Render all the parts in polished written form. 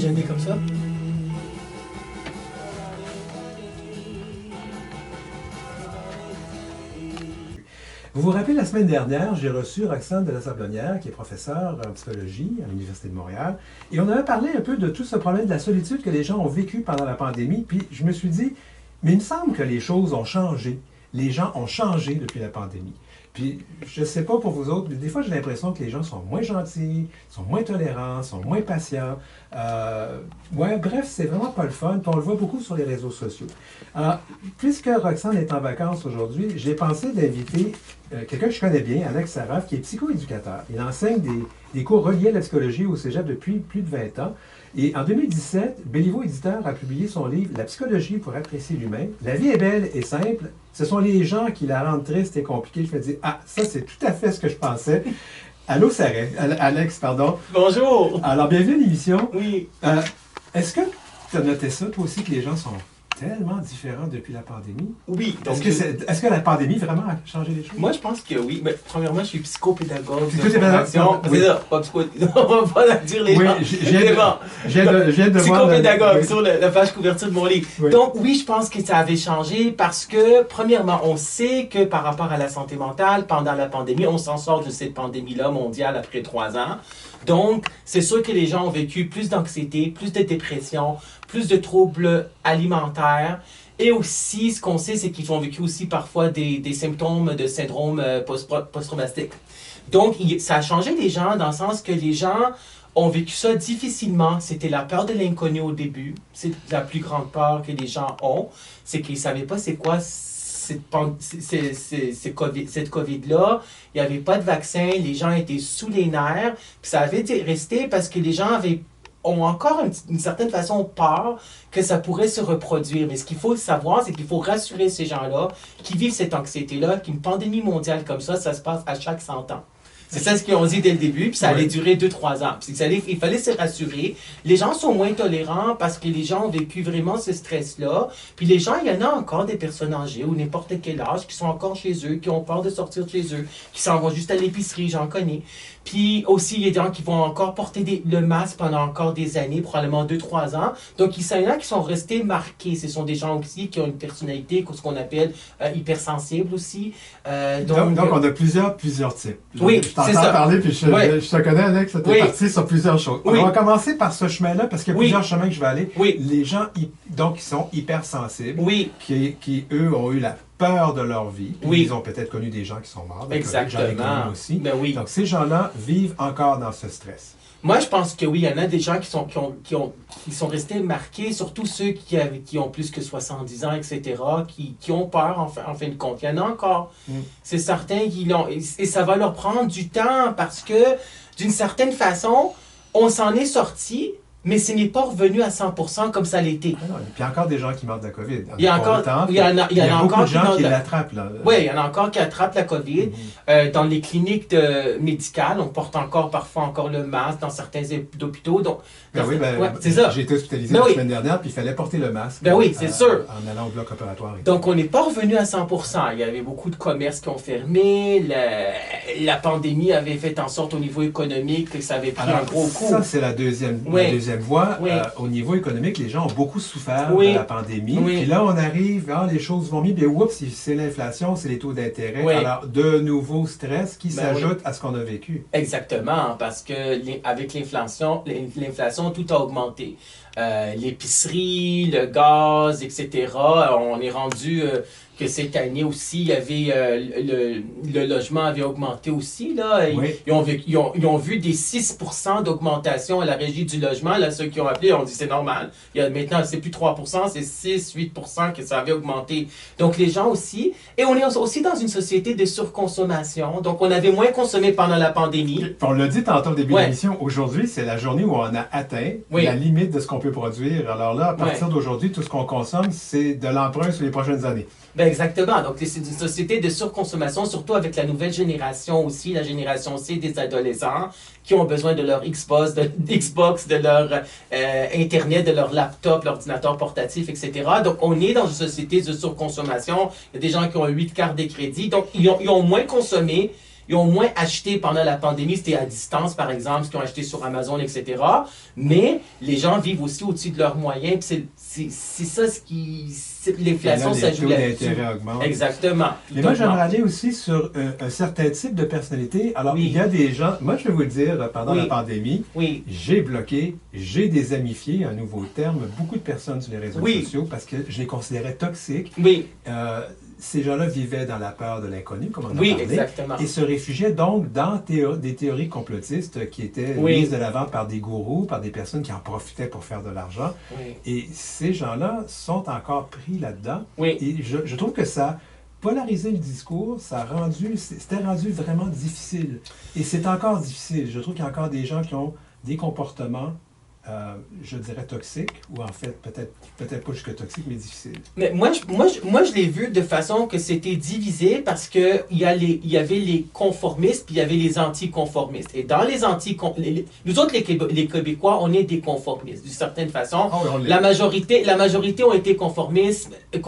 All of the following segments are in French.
Gêné comme ça? Vous vous rappelez, la semaine dernière, j'ai reçu Roxane de la Sablonnière, qui est professeure en psychologie à l'Université de Montréal, et on avait parlé un peu de tout ce problème de la solitude que les gens ont vécu pendant la pandémie, puis je me suis dit, mais il me semble que les choses ont changé. Les gens ont changé depuis la pandémie. Puis, je ne sais pas pour vous autres, mais des fois, j'ai l'impression que les gens sont moins gentils, sont moins tolérants, sont moins patients. Bref, c'est vraiment pas le fun. Puis on le voit beaucoup sur les réseaux sociaux. Alors, puisque Roxane est en vacances aujourd'hui, j'ai pensé d'inviter quelqu'un que je connais bien, Alex Saraf, qui est psychoéducateur. Il enseigne des cours reliés à la psychologie au cégep depuis plus de 20 ans. Et en 2017, Béliveau Éditeur a publié son livre « La psychologie pour apprécier l'humain ». La vie est belle et simple. Ce sont les gens qui la rendent triste et compliquée. Je me dis, ah, ça, c'est tout à fait ce que je pensais. Allô, Alex, pardon. Bonjour! Alors, bienvenue à l'émission. Oui. Est-ce que tu as noté ça, toi aussi, que les gens sont tellement différents depuis la pandémie? Oui. Donc Est-ce que la pandémie vraiment a changé les choses? moi, je pense que oui. Mais, premièrement, je suis psychopédagogue. Oui. C'est ça, pas on va pas la dire les Oui, gens. j'ai de Psychopédagogue oui. sur la page couverture de mon livre. Oui. Donc oui, je pense que ça avait changé parce que, premièrement, on sait que par rapport à la santé mentale, pendant la pandémie, on s'en sort de cette pandémie-là mondiale après 3 ans. Donc, c'est sûr que les gens ont vécu plus d'anxiété, plus de dépression, plus de troubles alimentaires. Et aussi, ce qu'on sait, c'est qu'ils ont vécu aussi parfois des symptômes de syndrome post-traumatique. Donc, ça a changé les gens dans le sens que les gens ont vécu ça difficilement. C'était la peur de l'inconnu au début. C'est la plus grande peur que les gens ont. C'est qu'ils ne savaient pas c'est quoi cette COVID-là. Il n'y avait pas de vaccin. Les gens étaient sous les nerfs. Puis ça avait resté parce que les gens ont encore une certaine façon peur que ça pourrait se reproduire. Mais ce qu'il faut savoir, c'est qu'il faut rassurer ces gens-là qui vivent cette anxiété-là, qu'une pandémie mondiale comme ça se passe à chaque 100 ans. C'est ça ce qu'ils ont dit dès le début, puis ça allait durer 2-3 ans. Puis il fallait se rassurer. Les gens sont moins tolérants parce que les gens ont vécu vraiment ce stress-là. Puis les gens, il y en a encore des personnes âgées ou n'importe quel âge qui sont encore chez eux, qui ont peur de sortir de chez eux, qui s'en vont juste à l'épicerie, j'en connais. Puis aussi, il y a des gens qui vont encore porter le masque pendant encore des années, probablement 2-3 ans. Donc, il y en a qui sont restés marqués. Ce sont des gens aussi qui ont une personnalité, ce qu'on appelle hypersensible aussi. Donc, on a plusieurs types. Oui, je t'entends parler, puis je te connais, Alex, tu es parti sur plusieurs choses. Oui. On va commencer par ce chemin-là, parce qu'il y a plusieurs chemins que je vais aller. Oui. Les gens, donc, qui sont hypersensibles, oui. qui, eux, ont eu la peur de leur vie. Oui. Ils ont peut-être connu des gens qui sont morts. Exactement. J'en ai connu aussi. Ben oui. Donc, ces gens-là vivent encore dans ce stress. Moi, je pense que oui, il y en a des gens qui sont restés marqués, surtout ceux qui ont plus que 70 ans, etc., qui ont peur, en fin de compte. Il y en a encore. C'est certain qu'ils l'ont. Et ça va leur prendre du temps parce que, d'une certaine façon, on s'en est sorti, mais ce n'est pas revenu à 100% comme ça l'était. Ah non, puis il y a encore des gens qui meurent de la COVID. Il y a beaucoup de gens qui l'attrapent. Oui, il y en a encore qui attrapent la COVID. Dans les cliniques médicales, on porte parfois le masque dans certains hôpitaux. Donc, c'est ça. J'ai été hospitalisé la semaine dernière, puis il fallait porter le masque. C'est sûr. En allant au bloc opératoire. Donc, on n'est pas revenu à 100%. Il y avait beaucoup de commerces qui ont fermé. La pandémie avait fait en sorte au niveau économique que ça avait pris un gros coup. Ça, c'est la deuxième voie. Au niveau économique, les gens ont beaucoup souffert de la pandémie. Puis là, on arrive, les choses vont mieux, puis oups, c'est l'inflation, c'est les taux d'intérêt. Alors, de nouveaux stress qui s'ajoutent à ce qu'on a vécu. Exactement, parce que avec l'inflation, tout a augmenté. L'épicerie, le gaz, etc. On est rendu que cette année aussi, il y avait le logement avait augmenté aussi. Là. Ils ont vu des 6% d'augmentation à la régie du logement. Là, ceux qui ont appelé ont dit c'est normal. Maintenant, c'est plus 3%, c'est 6-8% que ça avait augmenté. Donc, les gens aussi. Et on est aussi dans une société de surconsommation. Donc, on avait moins consommé pendant la pandémie. On l'a dit tantôt au début de l'émission. Aujourd'hui, c'est la journée où on a atteint la limite de ce qu'on peut produire. Alors là, à partir d'aujourd'hui, tout ce qu'on consomme, c'est de l'emprunt sur les prochaines années. Ben exactement. Donc, c'est une société de surconsommation, surtout avec la nouvelle génération aussi, la génération C des adolescents, qui ont besoin de leur Xbox, de leur Internet, de leur laptop, l'ordinateur portatif, etc. Donc, on est dans une société de surconsommation. Il y a des gens qui ont 8 cartes de crédit. Donc, ils ont moins consommé, ils ont moins acheté pendant la pandémie, c'était à distance, par exemple, ce qu'ils ont acheté sur Amazon, etc. Mais les gens vivent aussi au-dessus de leurs moyens. C'est ça ce qui... L'inflation, ça joue là-dessus. Exactement. Mais moi, j'aimerais aller aussi sur un certain type de personnalité. Alors, il y a des gens... Moi, je vais vous le dire, pendant la pandémie, j'ai bloqué, j'ai désamifié, un nouveau terme, beaucoup de personnes sur les réseaux sociaux parce que je les considérais toxiques. Ces gens-là vivaient dans la peur de l'inconnu, comme on a parlé, exactement. Et se réfugiaient donc dans des théories complotistes qui étaient mises de l'avant par des gourous, par des personnes qui en profitaient pour faire de l'argent. Et ces gens-là sont encore pris là-dedans. Et je trouve que ça a polarisé le discours, c'était rendu vraiment difficile. Et c'est encore difficile. Je trouve qu'il y a encore des gens qui ont des comportements je dirais toxique, ou en fait, peut-être pas jusque toxique, mais difficile. Mais moi, je l'ai vu de façon que c'était divisé parce que il y avait les conformistes puis il y avait les anticonformistes. Et dans les anticonformistes, nous autres, les Québécois, on est des conformistes, d'une certaine façon. La majorité ont été conformistes, et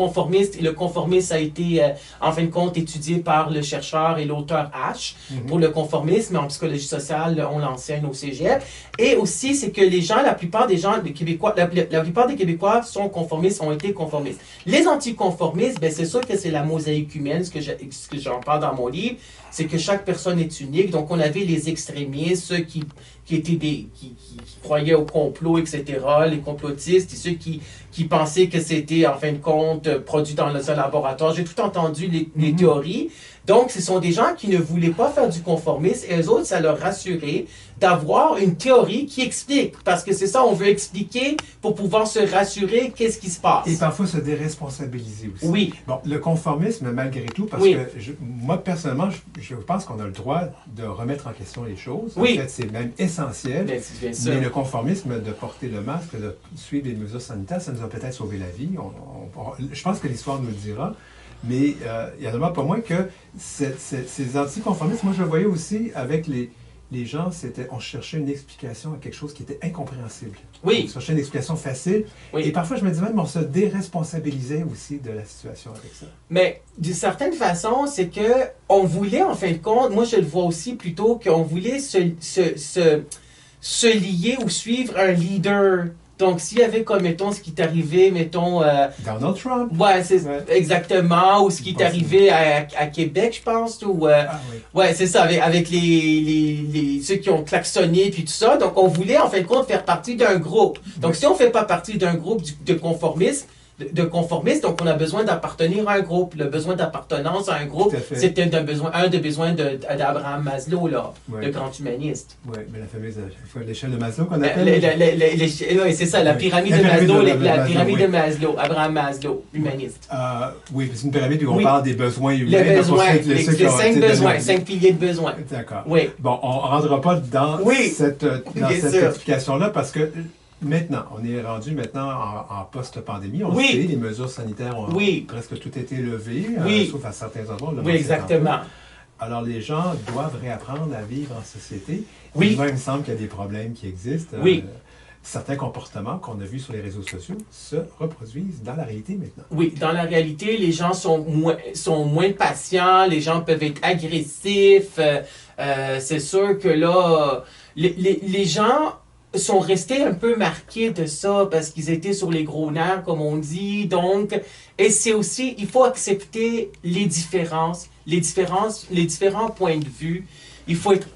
le conformisme a été, en fin de compte, étudié par le chercheur et l'auteur H pour le conformisme. En psychologie sociale, on l'enseigne au cégep. Et aussi, c'est que les gens, la plupart des gens, les Québécois, la plupart des Québécois sont conformistes, ont été conformistes. Les anticonformistes, ben c'est sûr que c'est la mosaïque humaine, ce que j'en parle dans mon livre, c'est que chaque personne est unique. Donc, on avait les extrémistes, ceux qui croyaient au complot, etc., les complotistes, et ceux qui pensaient que c'était, en fin de compte, produit dans un laboratoire. J'ai tout entendu les théories. Donc, ce sont des gens qui ne voulaient pas faire du conformisme et eux autres, ça leur rassurait d'avoir une théorie qui explique. Parce que c'est ça, on veut expliquer pour pouvoir se rassurer qu'est-ce qui se passe. Et parfois se déresponsabiliser aussi. Oui. Bon, le conformisme, malgré tout, parce que moi, personnellement, je pense qu'on a le droit de remettre en question les choses. En fait, c'est même essentiel. Mais le conformisme de porter le masque, de suivre les mesures sanitaires, ça nous a peut-être sauvé la vie. Je pense que l'histoire nous le dira. Mais il y en a pas moins que ces anticonformistes, moi je le voyais aussi avec les gens, on cherchait une explication à quelque chose qui était incompréhensible. On cherchait une explication facile. Et parfois, je me disais même, on se déresponsabilisait aussi de la situation avec ça. Mais d'une certaine façon, c'est que on voulait, en fin de compte, moi je le vois aussi plutôt qu'on voulait se lier ou suivre un leader. Donc, s'il y avait comme, mettons, ce qui est arrivé, mettons... Donald Trump. Exactement. Ou ce qui est arrivé à Québec, je pense. C'est ça, avec ceux qui ont klaxonné puis tout ça. Donc, on voulait, en fin de compte, faire partie d'un groupe. Donc, si on ne fait pas partie d'un groupe de conformisme, donc on a besoin d'appartenir à un groupe. Le besoin d'appartenance à un groupe, c'était un des besoins d'Abraham Maslow, le grand humaniste. Oui, mais la fameuse l'échelle de Maslow qu'on appelle. Oui, c'est ça, la pyramide de Maslow, la pyramide de Maslow, Abraham Maslow, humaniste. Oui, c'est une pyramide où on parle des besoins humains. Les besoins, les 5 piliers de besoins. D'accord. Oui. Bon, on ne rentrera pas dans cette explication-là parce que maintenant, on est rendu maintenant en post-pandémie. On sait, les mesures sanitaires ont presque tout été levées, sauf à certains endroits. Oui, exactement. Alors, les gens doivent réapprendre à vivre en société. Moi, il me semble qu'il y a des problèmes qui existent. Certains comportements qu'on a vus sur les réseaux sociaux se reproduisent dans la réalité maintenant. Oui, dans la réalité, les gens sont moins patients, les gens peuvent être agressifs. C'est sûr que là, les gens sont restés un peu marqués de ça parce qu'ils étaient sur les gros nerfs, comme on dit. Donc, et c'est aussi, il faut accepter les différents points de vue. Il faut être...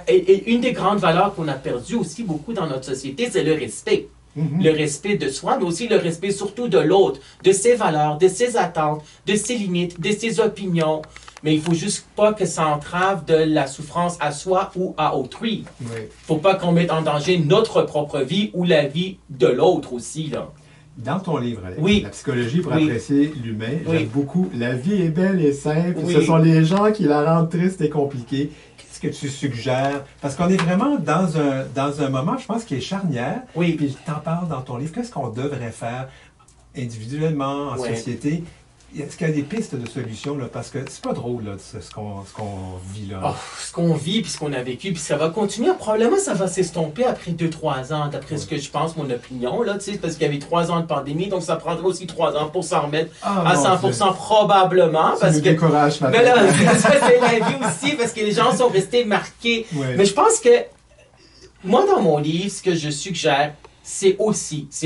Et une des grandes valeurs qu'on a perdues aussi beaucoup dans notre société, c'est le respect. Le respect de soi, mais aussi le respect surtout de l'autre, de ses valeurs, de ses attentes, de ses limites, de ses opinions. Mais il ne faut juste pas que ça entrave de la souffrance à soi ou à autrui. Il ne faut pas qu'on mette en danger notre propre vie ou la vie de l'autre aussi, là. Dans ton livre, Alex, La psychologie pour apprécier l'humain, j'aime beaucoup « La vie est belle et simple, ce sont les gens qui la rendent triste et compliquée ». Qu'est-ce que tu suggères? Parce qu'on est vraiment dans un moment, je pense, qui est charnière. Puis tu en parles dans ton livre. Qu'est-ce qu'on devrait faire individuellement, en société? est-ce qu'il y a des pistes de solutions, là? Parce que c'est pas drôle, là, ce qu'on vit, là. Oh, ce qu'on vit, puis ce qu'on a vécu, puis ça va continuer. Probablement, ça va s'estomper après 2-3 ans, d'après ce que je pense, mon opinion, là, tu sais, parce qu'il y avait 3 ans de pandémie, donc ça prendrait aussi 3 ans pour s'en remettre à 100% probablement. Ça nous décourage, maintenant. Mais là, ça, c'est la vie aussi, parce que les gens sont restés marqués. Ouais. Mais je pense que, moi, dans mon livre, ce que je suggère, c'est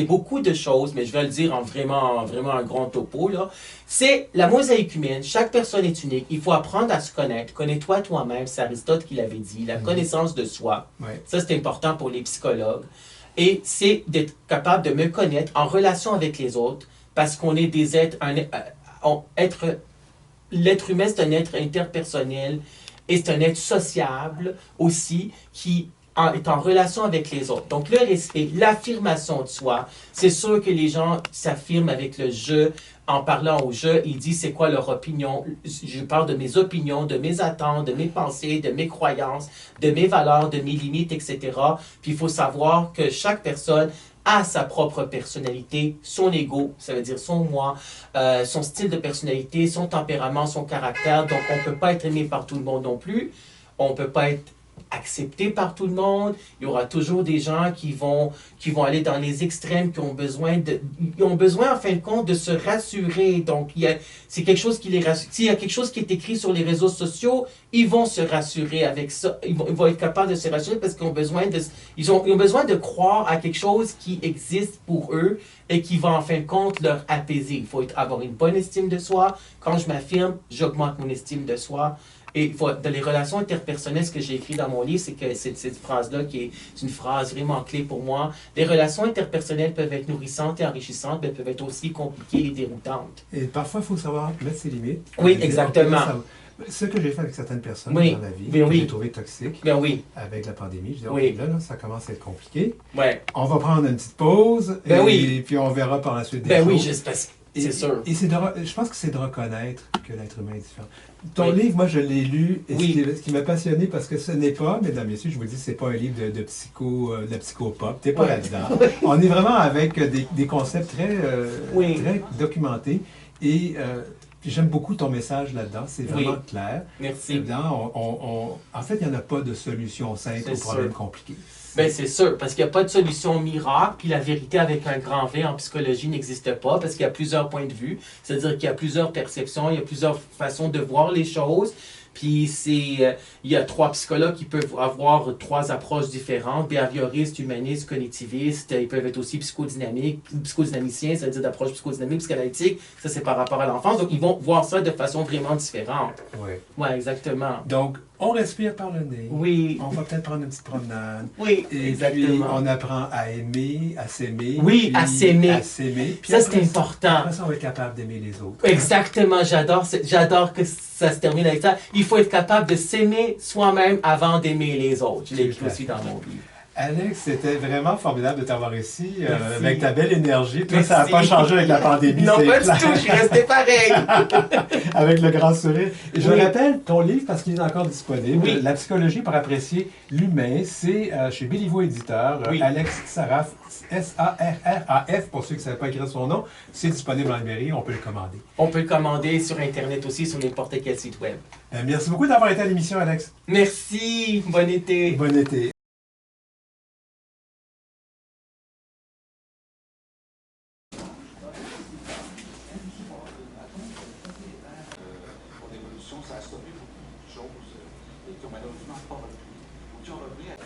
beaucoup de choses, mais je vais le dire en vraiment un grand topo, là. C'est la mosaïque humaine. Chaque personne est unique. Il faut apprendre à se connaître. Connais-toi toi-même. C'est Aristote qui l'avait dit. La connaissance de soi. Ouais. Ça, c'est important pour les psychologues. Et c'est d'être capable de me connaître en relation avec les autres, parce qu'on est des êtres, l'être humain, c'est un être interpersonnel et c'est un être sociable aussi qui est en relation avec les autres. Donc, le respect, l'affirmation de soi, c'est sûr que les gens s'affirment avec le je, en parlant au je, ils disent c'est quoi leur opinion. Je parle de mes opinions, de mes attentes, de mes pensées, de mes croyances, de mes valeurs, de mes limites, etc. Puis, il faut savoir que chaque personne a sa propre personnalité, son ego, ça veut dire son moi, son style de personnalité, son tempérament, son caractère. Donc, on ne peut pas être aimé par tout le monde non plus. On ne peut pas être accepté par tout le monde. Il y aura toujours des gens qui vont aller dans les extrêmes, qui ont besoin en fin de compte de se rassurer. Donc, c'est quelque chose qui les rassure. S'il y a quelque chose qui est écrit sur les réseaux sociaux, ils vont se rassurer avec ça. Ils vont être capables de se rassurer parce qu'ils ont besoin ils ont besoin de croire à quelque chose qui existe pour eux et qui va en fin de compte leur apaiser. Il faut avoir une bonne estime de soi. Quand je m'affirme, j'augmente mon estime de soi. Et dans les relations interpersonnelles, ce que j'ai écrit dans mon livre, c'est que cette phrase-là qui est une phrase vraiment clé pour moi. Les relations interpersonnelles peuvent être nourrissantes et enrichissantes, mais peuvent être aussi compliquées et déroutantes. Et parfois, il faut savoir mettre ses limites. Oui, exactement. Ce que j'ai fait avec certaines personnes oui, dans ma vie, que j'ai trouvé toxique oui. avec la pandémie. Je dis, oui. là, ça commence à être compliqué. Ouais. On va prendre une petite pause et puis on verra par la suite des choses. Oui, j'espère. C'est sûr. Et je pense que c'est de reconnaître que l'être humain est différent. Ton livre, moi, je l'ai lu, et ce qui m'a passionné, parce que ce n'est pas, mesdames et messieurs, je vous dis, c'est pas un livre de la psychopop, t'es pas là-dedans. On est vraiment avec des concepts très documentés, et j'aime beaucoup ton message là-dedans, c'est vraiment clair. Merci. En fait, il n'y en a pas de solution simple aux problèmes compliqués. Bien, c'est sûr, parce qu'il n'y a pas de solution miracle, puis la vérité avec un grand V en psychologie n'existe pas, parce qu'il y a plusieurs points de vue, c'est-à-dire qu'il y a plusieurs perceptions, il y a plusieurs façons de voir les choses, puis il y a 3 psychologues qui peuvent avoir 3 approches différentes, behavioristes, humanistes, cognitivistes, ils peuvent être aussi psychodynamiciens, c'est-à-dire d'approche psychodynamique, psychanalytique, ça c'est par rapport à l'enfance, donc ils vont voir ça de façon vraiment différente. Oui. Oui, exactement. Donc, on respire par le nez. Oui. On va peut-être prendre une petite promenade. Oui, et exactement. Puis, on apprend à aimer, à s'aimer. Oui, à s'aimer. À s'aimer. Ça, c'est important. Après ça, on va être capable d'aimer les autres. Exactement. J'adore que ça se termine avec ça. Il faut être capable de s'aimer soi-même avant d'aimer les autres. Je l'ai écrit aussi dans mon livre. Alex, c'était vraiment formidable de t'avoir ici, avec ta belle énergie. Toi, ça n'a pas changé avec la pandémie. Non, pas du tout, je suis resté pareil. Avec le grand sourire. Et je rappelle ton livre, parce qu'il est encore disponible, La psychologie pour apprécier l'humain, c'est chez Béliveau Éditeur, Alex Sarraf, S-A-R-R-A-F, pour ceux qui ne savaient pas écrire son nom. C'est disponible en librairie, on peut le commander. On peut le commander sur Internet aussi, sur n'importe quel site web. Merci beaucoup d'avoir été à l'émission, Alex. Merci, bon été. Bon été. Ça a stoppé beaucoup de choses qui ont malheureusement pas repris ou qui ont repris à